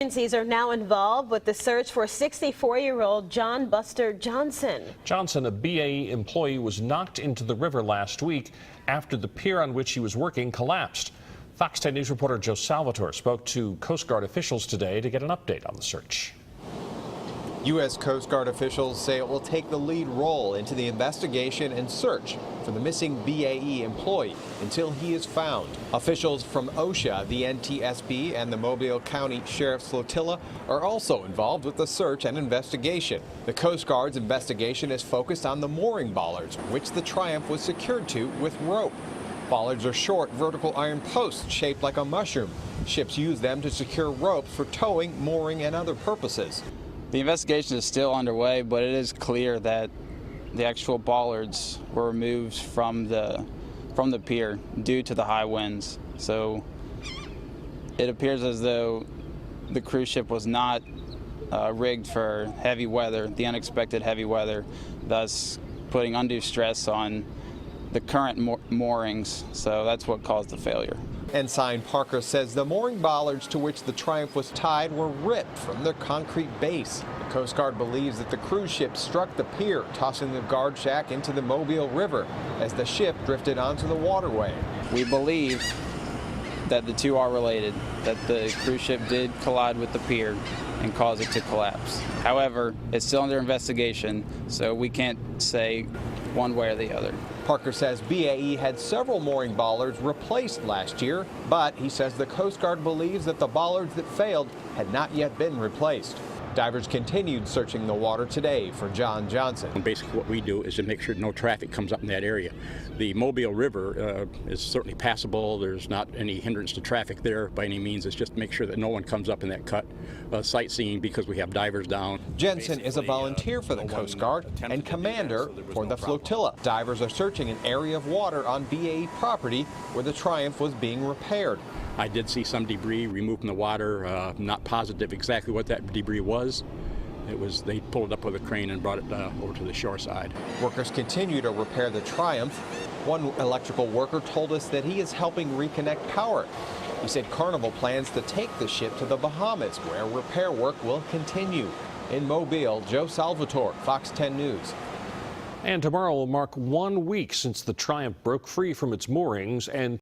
Agencies are now involved with the search for 64-year-old John Buster Johnson. Johnson, a BAE employee, was knocked into the river last week after the pier on which he was working collapsed. Fox 10 News reporter Joe Salvatore spoke to Coast Guard officials today to get an update on the search. U.S. Coast Guard officials say it will take the lead role into the investigation and search for the missing BAE employee until he is found. Officials from OSHA, the NTSB, and the Mobile County Sheriff's Flotilla are also involved with the search and investigation. The Coast Guard's investigation is focused on the mooring bollards, which the Triumph was secured to with rope. Bollards are short, vertical iron posts shaped like a mushroom. Ships use them to secure ropes for towing, mooring, and other purposes. The investigation is still underway, but it is clear that the actual bollards were removed from the pier due to the high winds. So it appears as though the cruise ship was not rigged for heavy weather, the unexpected heavy weather, thus putting undue stress on the current moorings. So that's what caused the failure. Ensign Parker says the mooring bollards to which the Triumph was tied were ripped from their concrete base. The Coast Guard believes that the cruise ship struck the pier, tossing the guard shack into the Mobile River as the ship drifted onto the waterway. We believe that the two are related, that the cruise ship did collide with the pier and cause it to collapse. However, it's still under investigation, so we can't say one way or the other. Parker says BAE had several mooring bollards replaced last year, but he says the Coast Guard believes that the bollards that failed had not yet been replaced. Divers continued searching the water today for John Johnson. Basically what we do is to make sure no traffic comes up in that area. The Mobile River is certainly passable. There's not any hindrance to traffic there by any means. It's just to make sure that no one comes up in that cut sightseeing because we have divers down. Jensen is a volunteer for the Coast Guard and commander for the flotilla. Divers are searching an area of water on BAE property where the Triumph was being repaired. I did see some debris removed from the water. Not positive exactly what that debris was. They pulled it up with a crane and brought it over to the shore side. Workers continue to repair the Triumph. One electrical worker told us that he is helping reconnect power. He said Carnival plans to take the ship to the Bahamas, where repair work will continue. In Mobile, Joe Salvatore, Fox 10 News. And tomorrow will mark 1 week since the Triumph broke free from its moorings and